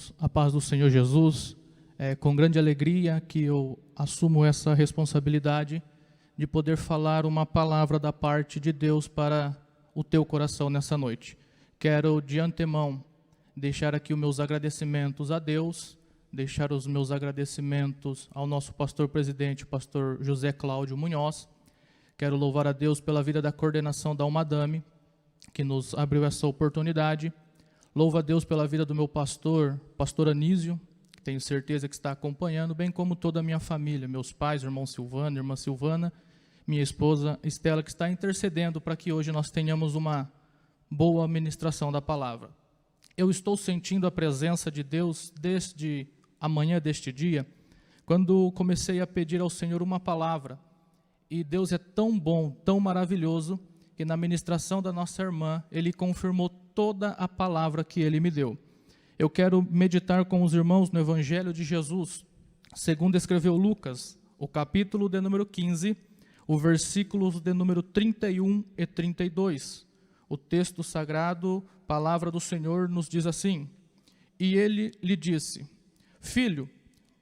irmãos, a paz do Senhor Jesus. É com grande alegria que eu assumo essa responsabilidade de poder falar uma palavra da parte de Deus para o teu coração nessa noite. Quero de antemão deixar aqui os meus agradecimentos a Deus, deixar os meus agradecimentos ao nosso pastor presidente, pastor José Cláudio Munhoz. Quero louvar a Deus pela vida da coordenação da Almadame, que nos abriu essa oportunidade. Louvo a Deus pela vida do meu pastor Anísio, que tenho certeza que está acompanhando, bem como toda a minha família, meus pais, irmão Silvano, irmã Silvana, minha esposa Estela, que está intercedendo para que hoje nós tenhamos uma boa ministração da palavra. Eu estou sentindo a presença de Deus desde a manhã deste dia, quando comecei a pedir ao Senhor uma palavra. E Deus é tão bom, tão maravilhoso, que na ministração da nossa irmã, Ele confirmou toda a palavra que Ele me deu. Eu quero meditar com os irmãos no Evangelho de Jesus, segundo escreveu Lucas, o capítulo de número 15, o versículos de número 31 e 32. O texto sagrado, palavra do Senhor, nos diz assim: E ele lhe disse: Filho,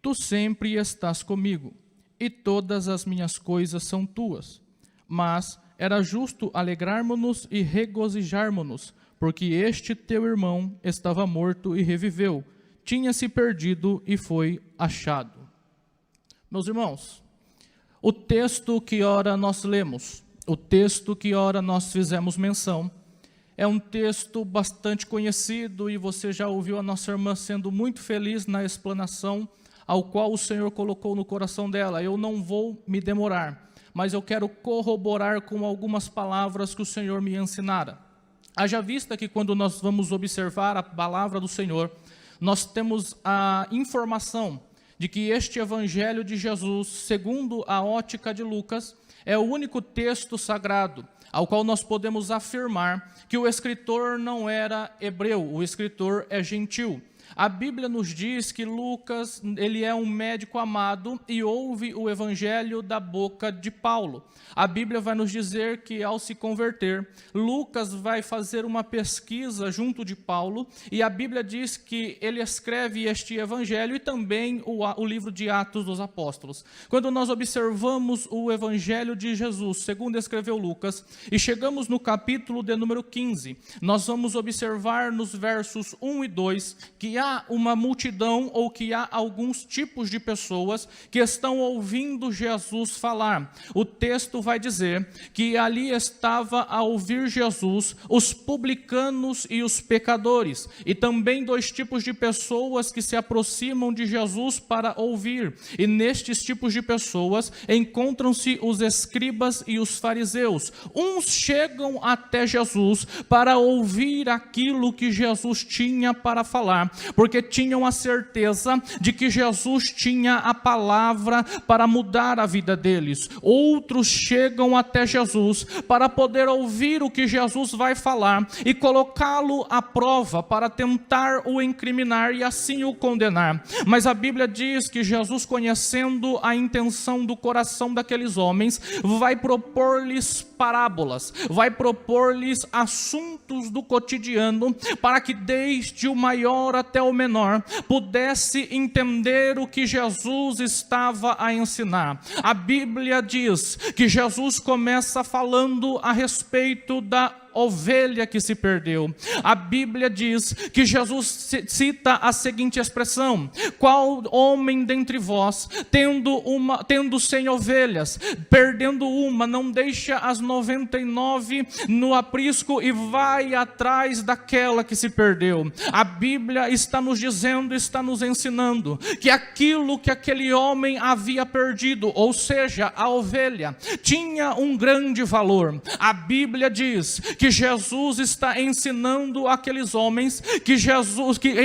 tu sempre estás comigo, e todas as minhas coisas são tuas. Mas era justo alegrarmos-nos e regozijarmos-nos, porque este teu irmão estava morto e reviveu, tinha-se perdido e foi achado. Meus irmãos, o texto que ora nós lemos, o texto que ora nós fizemos menção, é um texto bastante conhecido e você já ouviu a nossa irmã sendo muito feliz na explanação ao qual o Senhor colocou no coração dela. Eu não vou me demorar, mas eu quero corroborar com algumas palavras que o Senhor me ensinara. Haja vista que quando nós vamos observar a palavra do Senhor, nós temos a informação de que este Evangelho de Jesus, segundo a ótica de Lucas, é o único texto sagrado ao qual nós podemos afirmar que o escritor não era hebreu, o escritor é gentil. A Bíblia nos diz que Lucas, ele é um médico amado e ouve o evangelho da boca de Paulo. A Bíblia vai nos dizer que ao se converter, Lucas vai fazer uma pesquisa junto de Paulo e a Bíblia diz que ele escreve este evangelho e também o livro de Atos dos Apóstolos. Quando nós observamos o evangelho de Jesus, segundo escreveu Lucas, e chegamos no capítulo de número 15, nós vamos observar nos versos 1 e 2 que há uma multidão ou que há alguns tipos de pessoas que estão ouvindo Jesus falar. O texto vai dizer que ali estava a ouvir Jesus os publicanos e os pecadores, e também dois tipos de pessoas que se aproximam de Jesus para ouvir, e nestes tipos de pessoas encontram-se os escribas e os fariseus. Uns chegam até Jesus para ouvir aquilo que Jesus tinha para falar, porque tinham a certeza de que Jesus tinha a palavra para mudar a vida deles. Outros chegam até Jesus para poder ouvir o que Jesus vai falar e colocá-lo à prova para tentar o incriminar e assim o condenar. Mas a Bíblia diz que Jesus, conhecendo a intenção do coração daqueles homens, vai propor-lhes parábolas, vai propor-lhes assuntos do cotidiano para que desde o maior até o menor pudesse entender o que Jesus estava a ensinar. A Bíblia diz que Jesus começa falando a respeito da ovelha que se perdeu. A Bíblia diz que Jesus cita a seguinte expressão: qual homem dentre vós, tendo 100 ovelhas, perdendo uma, não deixa as 99 no aprisco e vai atrás daquela que se perdeu? A Bíblia está nos dizendo, está nos ensinando que aquilo que aquele homem havia perdido, ou seja, a ovelha, tinha um grande valor. A Bíblia diz que Jesus está ensinando aqueles homens que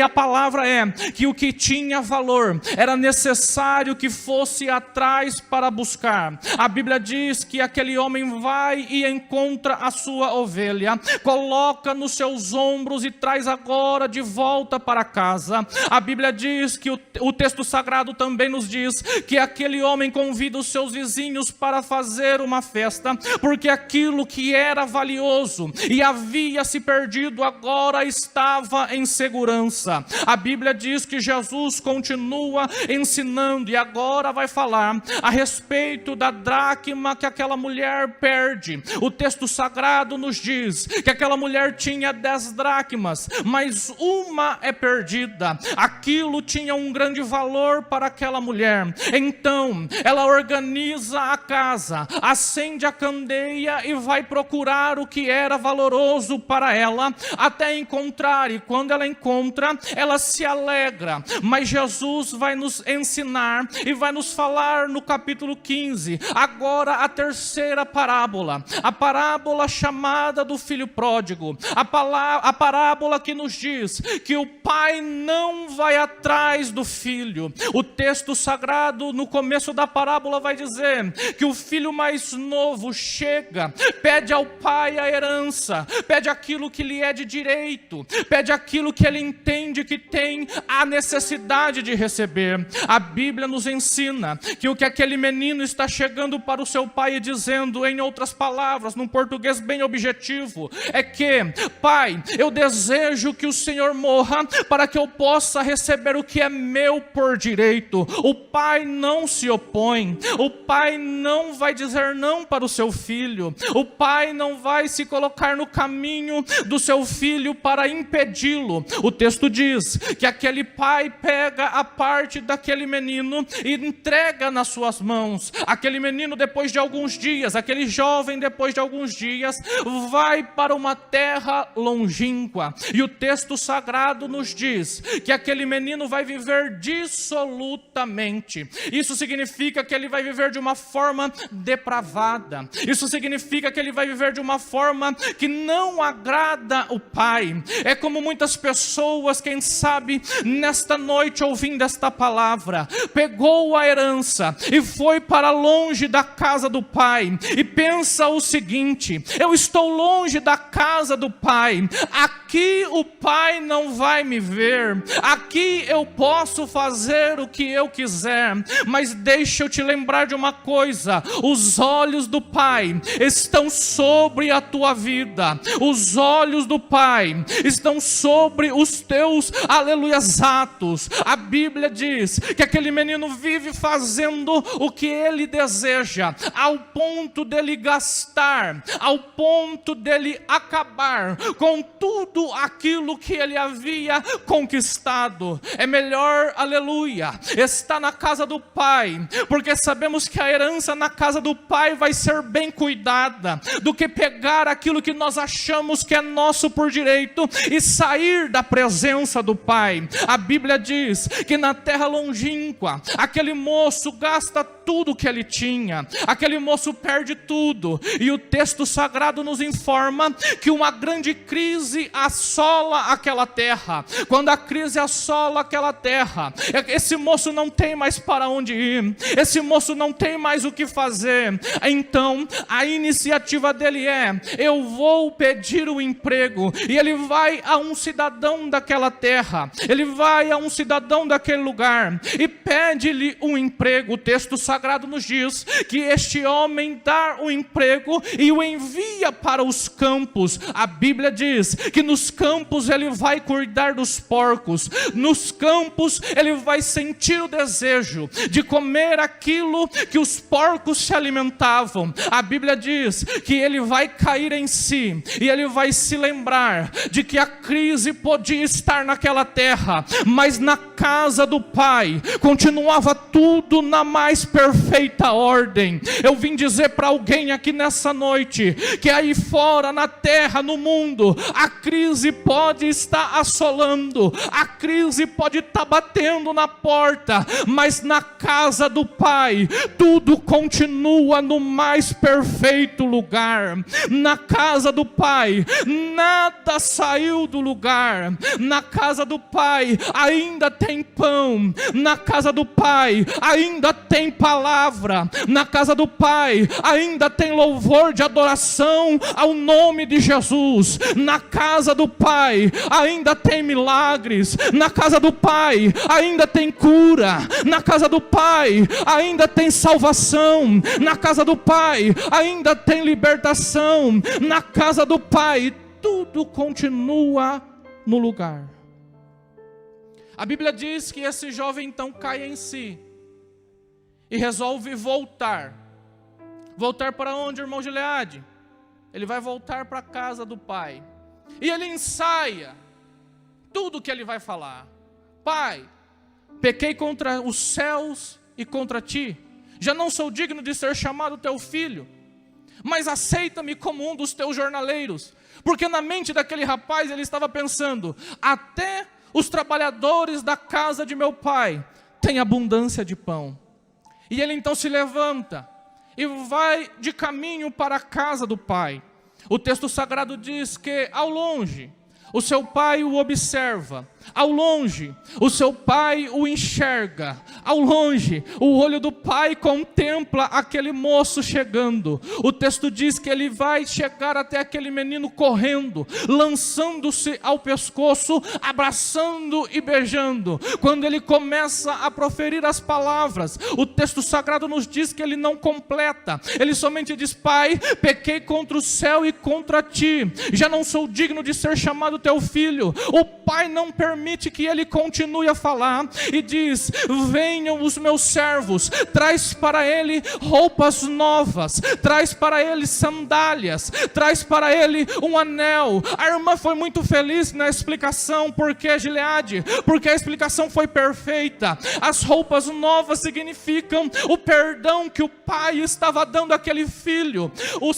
a palavra é que o que tinha valor era necessário que fosse atrás para buscar. A Bíblia diz que aquele homem vai e encontra a sua ovelha, coloca nos seus ombros e traz agora de volta para casa. A Bíblia diz que o texto sagrado também nos diz que aquele homem convida os seus vizinhos para fazer uma festa, porque aquilo que era valioso perigoso e havia se perdido, agora estava em segurança. A Bíblia diz que Jesus continua ensinando e agora vai falar a respeito da dracma que aquela mulher perde. O texto sagrado nos diz que aquela mulher tinha 10 dracmas, mas uma é perdida. Aquilo tinha um grande valor para aquela mulher. Então ela organiza a casa, acende a candeia e vai procurar o que era valoroso para ela, até encontrar, e quando ela encontra, ela se alegra. Mas Jesus vai nos ensinar e vai nos falar no capítulo 15, agora a terceira parábola, a parábola chamada do filho pródigo, a parábola que nos diz que o pai não vai atrás do filho. O texto sagrado no começo da parábola vai dizer que o filho mais novo chega, pede ao pai a herança, pede aquilo que lhe é de direito, pede aquilo que ele entende que tem a necessidade de receber. A Bíblia nos ensina que o que aquele menino está chegando para o seu pai e dizendo, em outras palavras, num português bem objetivo, é que: pai, eu desejo que o Senhor morra para que eu possa receber o que é meu por direito. O pai não se opõe, o pai não vai dizer não para o seu filho, o pai não vai se colocar no caminho do seu filho para impedi-lo. O texto diz que aquele pai pega a parte daquele menino e entrega nas suas mãos. Aquele menino, depois de alguns dias, aquele jovem, depois de alguns dias, vai para uma terra longínqua, e o texto sagrado nos diz que aquele menino vai viver dissolutamente. Isso significa que ele vai viver de uma forma depravada. Isso significa que ele vai viver de uma forma que não agrada o pai. É como muitas pessoas, quem sabe, nesta noite ouvindo esta palavra, pegou a herança e foi para longe da casa do pai e pensa o seguinte: eu estou longe da casa do pai, aqui o pai não vai me ver, aqui eu posso fazer o que eu quiser. Mas deixa eu te lembrar de uma coisa: os olhos do pai estão sobre a tua vida, os olhos do pai estão sobre os teus, aleluias, atos. A Bíblia diz que aquele menino vive fazendo o que ele deseja, ao ponto dele gastar, ao ponto dele acabar com tudo aquilo que ele havia conquistado. É melhor, aleluia, estar na casa do pai, porque sabemos que a herança na casa do pai vai ser bem cuidada, do que pegar aquilo que nós achamos que é nosso por direito e sair da presença do pai. A Bíblia diz que na terra longínqua, aquele moço gasta tudo que ele tinha, aquele moço perde tudo, e o texto sagrado nos informa que uma grande crise assola aquela terra. Quando a crise assola aquela terra, esse moço não tem mais para onde ir, esse moço não tem mais o que fazer. Então a iniciativa dele é: eu vou pedir o emprego. E ele vai a um cidadão daquela terra, ele vai a um cidadão daquele lugar e pede-lhe um emprego. O texto sagrado nos diz que este homem dá o emprego e o envia para os campos. A Bíblia diz que nos campos ele vai cuidar dos porcos, nos campos ele vai sentir o desejo de comer aquilo que os porcos se alimentavam. A Bíblia diz que ele vai cair em si e ele vai se lembrar de que a crise podia estar naquela terra, mas na casa do pai continuava tudo na mais perfeita ordem. Eu vim dizer para alguém aqui nessa noite que aí fora, na terra, no mundo, a crise pode estar assolando, a crise pode estar batendo na porta, mas na casa do pai tudo continua no mais perfeito lugar. Na casa do pai nada saiu do lugar, na casa do pai ainda tem pão, na casa do pai ainda tem palavra palavra. Na casa do Pai ainda tem louvor de adoração ao nome de Jesus. Na casa do Pai ainda tem milagres. Na casa do Pai ainda tem cura. Na casa do Pai ainda tem salvação. Na casa do Pai ainda tem libertação. Na casa do Pai tudo continua no lugar. A Bíblia diz que esse jovem então cai em si e resolve voltar. Voltar para onde, irmão Gileade? Ele vai voltar para a casa do pai. E ele ensaia tudo que ele vai falar. Pai, pequei contra os céus e contra ti. Já não sou digno de ser chamado teu filho, mas aceita-me como um dos teus jornaleiros. Porque na mente daquele rapaz ele estava pensando: até os trabalhadores da casa de meu pai têm abundância de pão. E ele então se levanta e vai de caminho para a casa do pai. O texto sagrado diz que ao longe o seu pai o observa. Ao longe, o seu pai o enxerga. Ao longe, o olho do pai contempla aquele moço chegando. O texto diz que ele vai chegar até aquele menino correndo, lançando-se ao pescoço, abraçando e beijando. Quando ele começa a proferir as palavras, o texto sagrado nos diz que ele não completa. Ele somente diz: Pai, pequei contra o céu e contra ti. Já não sou digno de ser chamado teu filho. O pai não permite que ele continue a falar e diz: venham os meus servos, traz para ele roupas novas, traz para ele sandálias, traz para ele um anel. A irmã foi muito feliz na explicação. Por que, Gileade? Porque a explicação foi perfeita. As roupas novas significam o perdão que o pai estava dando àquele filho.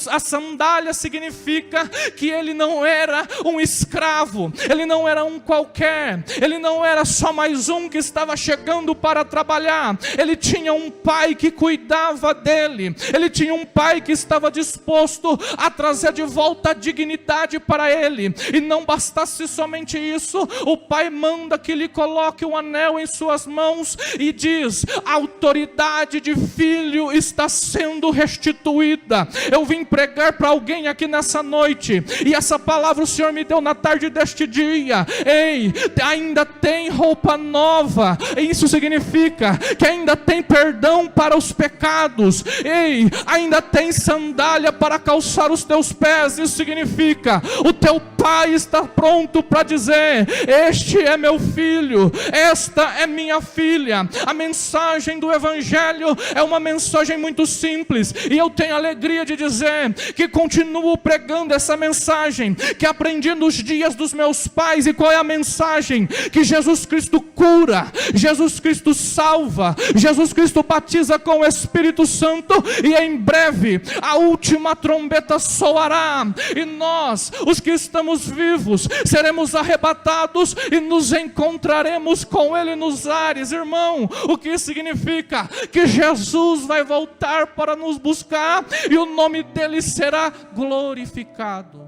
A sandália significa que ele não era um escravo, ele não era um qualquer, ele não era só mais um que estava chegando para trabalhar. Ele tinha um pai que cuidava dele. Ele tinha um pai que estava disposto a trazer de volta a dignidade para ele. E não bastasse somente isso, o pai manda que lhe coloque um anel em suas mãos e diz: a autoridade de filho está sendo restituída. Eu vim pregar para alguém aqui nessa noite, e essa palavra o Senhor me deu na tarde deste dia. Ei, ainda tem roupa nova. Isso significa que ainda tem perdão para os pecados. Ei, ainda tem sandália para calçar os teus pés. Isso significa o teu pai está pronto para dizer: este é meu filho, esta é minha filha. A mensagem do evangelho é uma mensagem muito simples, e eu tenho alegria de dizer que continuo pregando essa mensagem que aprendi nos dias dos meus pais. E qual é a mensagem? Que Jesus Cristo cura, Jesus Cristo salva, Jesus Cristo batiza com o Espírito Santo, e em breve a última trombeta soará, e nós, os que estamos vivos, seremos arrebatados e nos encontraremos com Ele nos ares. Irmão, o que significa? Que Jesus vai voltar para nos buscar e o nome dele será glorificado.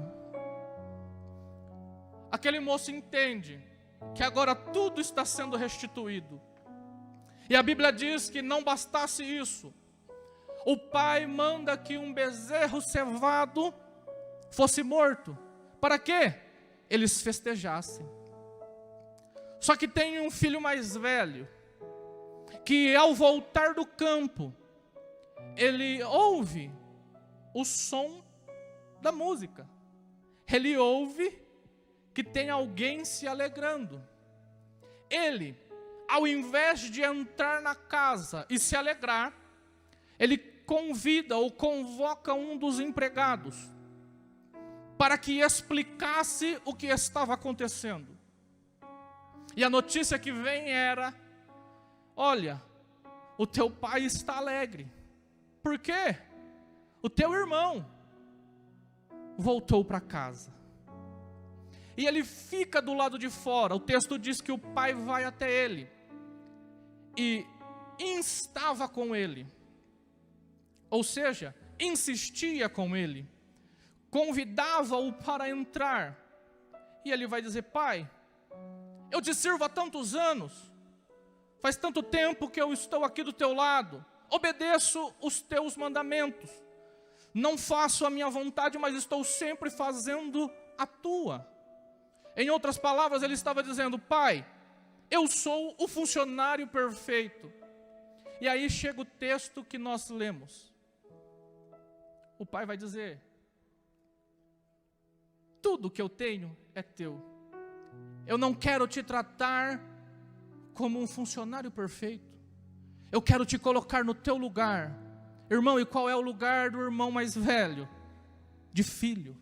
Aquele moço entende que agora tudo está sendo restituído. E a Bíblia diz que não bastasse isso, o pai manda que um bezerro cevado fosse morto. Para quê? Eles festejassem. Só que tem um filho mais velho, que ao voltar do campo, ele ouve o som da música. Ele ouve que tem alguém se alegrando. Ele, ao invés de entrar na casa e se alegrar, ele convida ou convoca um dos empregados para que explicasse o que estava acontecendo. E a notícia que vem era: olha, o teu pai está alegre. Por quê? O teu irmão voltou para casa. E ele fica do lado de fora. O texto diz que o pai vai até ele e instava com ele, ou seja, insistia com ele, convidava-o para entrar. E ele vai dizer: pai, eu te sirvo há tantos anos, faz tanto tempo que eu estou aqui do teu lado, obedeço os teus mandamentos. Não faço a minha vontade, mas estou sempre fazendo a tua. Em outras palavras, ele estava dizendo: Pai, eu sou o funcionário perfeito. E aí chega o texto que nós lemos. O pai vai dizer: tudo que eu tenho é teu. Eu não quero te tratar como um funcionário perfeito. Eu quero te colocar no teu lugar. Irmão, e qual é o lugar do irmão mais velho? De filho.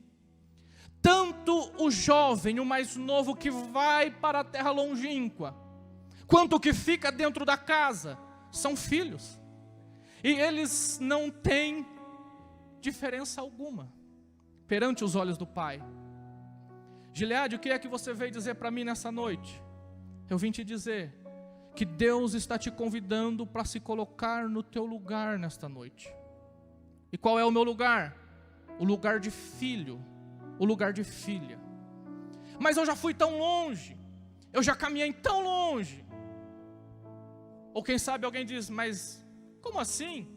Tanto o jovem, o mais novo que vai para a terra longínqua, quanto o que fica dentro da casa, são filhos. E eles não têm diferença alguma perante os olhos do Pai. Gileade, o que é que você veio dizer para mim nessa noite? Eu vim te dizer que Deus está te convidando para se colocar no teu lugar nesta noite. E qual é o meu lugar? O lugar de filho, o lugar de filha. Mas eu já fui tão longe, eu já caminhei tão longe. Ou quem sabe alguém diz: mas como assim?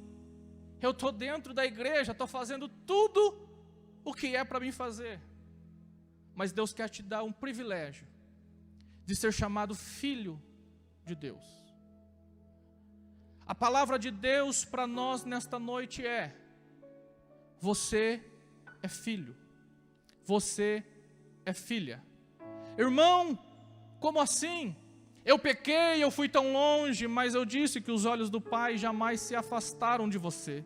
Eu estou dentro da igreja, estou fazendo tudo o que é para mim fazer. Mas Deus quer te dar um privilégio de ser chamado filho de Deus. A palavra de Deus para nós nesta noite é: você é filho, você é filha. Irmão, como assim? Eu pequei, eu fui tão longe, mas eu disse que os olhos do Pai jamais se afastaram de você.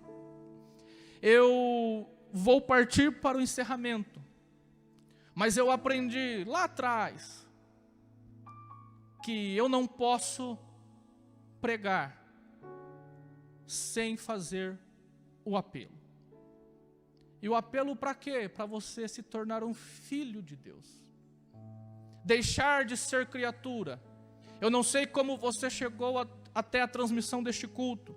Eu vou partir para o encerramento, mas eu aprendi lá atrás que eu não posso pregar sem fazer o apelo. E o apelo para quê? Para você se tornar um filho de Deus. Deixar de ser criatura. Eu não sei como você chegou até a transmissão deste culto,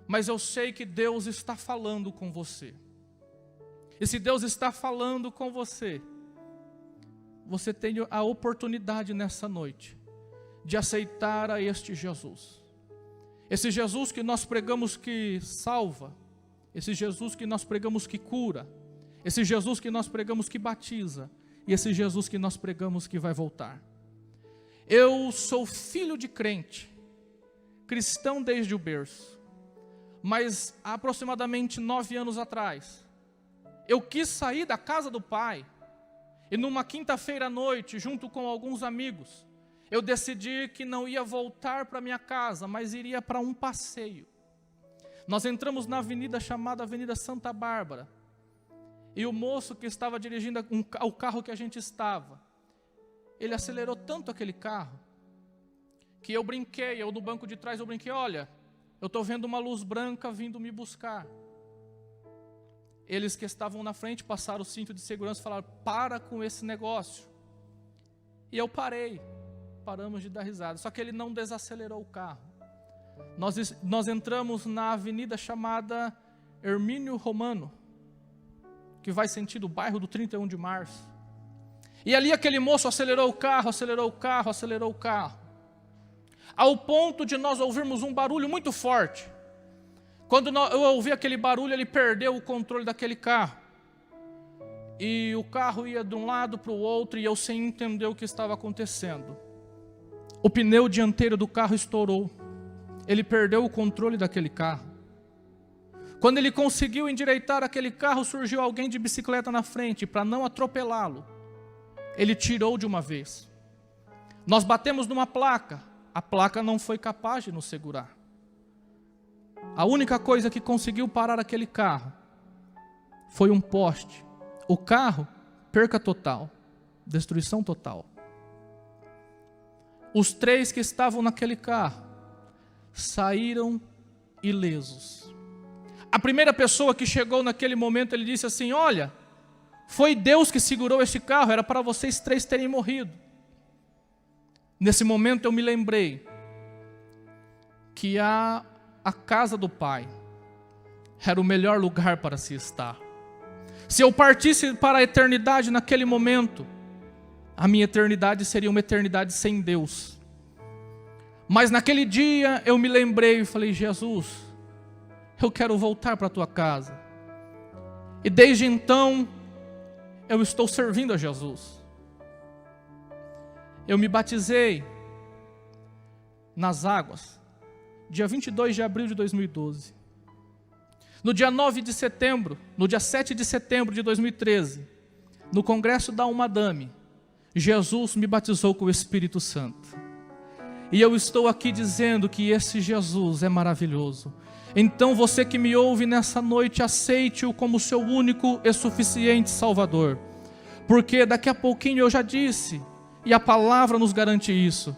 mas eu sei que Deus está falando com você. E se Deus está falando com você, você tem a oportunidade nessa noite de aceitar a este Jesus. Esse Jesus que nós pregamos que salva, esse Jesus que nós pregamos que cura, esse Jesus que nós pregamos que batiza, e esse Jesus que nós pregamos que vai voltar. Eu sou filho de crente, cristão desde o berço, mas há aproximadamente 9 anos atrás, eu quis sair da casa do Pai, e numa quinta-feira à noite, junto com alguns amigos, eu decidi que não ia voltar para minha casa, mas iria para um passeio. Nós entramos na avenida chamada Avenida Santa Bárbara, e o moço que estava dirigindo o carro que a gente estava, ele acelerou tanto aquele carro, que eu no banco de trás eu brinquei: olha, eu estou vendo uma luz branca vindo me buscar. Eles que estavam na frente passaram o cinto de segurança e falaram: para com esse negócio. E eu paramos de dar risada, só que ele não desacelerou o carro. Nós entramos na avenida chamada Hermínio Romano, que vai sentido o bairro do 31 de março. E ali aquele moço acelerou o carro, ao ponto de nós ouvirmos um barulho muito forte. Quando eu ouvi aquele barulho, ele perdeu o controle daquele carro. E o carro ia de um lado para o outro, e eu sem entender o que estava acontecendo. O pneu dianteiro do carro estourou. Ele perdeu o controle daquele carro. Quando ele conseguiu endireitar aquele carro, surgiu alguém de bicicleta na frente, para não atropelá-lo. Ele tirou de uma vez. Nós batemos numa placa. A placa não foi capaz de nos segurar. A única coisa que conseguiu parar aquele carro foi um poste. O carro, perca total, destruição total. Os 3 que estavam naquele carro saíram ilesos. A primeira pessoa que chegou naquele momento, ele disse assim: olha, foi Deus que segurou esse carro, era para vocês 3 terem morrido. Nesse momento eu me lembrei que a casa do Pai era o melhor lugar para se estar. Se eu partisse para a eternidade naquele momento, a minha eternidade seria uma eternidade sem Deus. Mas naquele dia eu me lembrei e falei: Jesus, eu quero voltar para a tua casa. E desde então, eu estou servindo a Jesus. Eu me batizei nas águas, dia 22 de abril de 2012. No dia 9 de setembro, no dia 7 de setembro de 2013, no congresso da Madame, Jesus me batizou com o Espírito Santo. E eu estou aqui dizendo que esse Jesus é maravilhoso. Então você que me ouve nessa noite, aceite-o como seu único e suficiente Salvador. Porque daqui a pouquinho eu já disse, e a palavra nos garante isso,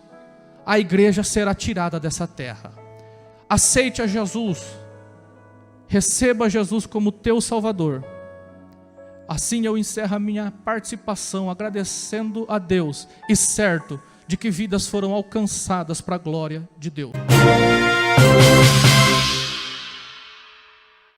a igreja será tirada dessa terra. Aceite a Jesus, receba Jesus como teu Salvador. Assim eu encerro a minha participação agradecendo a Deus e certo de que vidas foram alcançadas para a glória de Deus.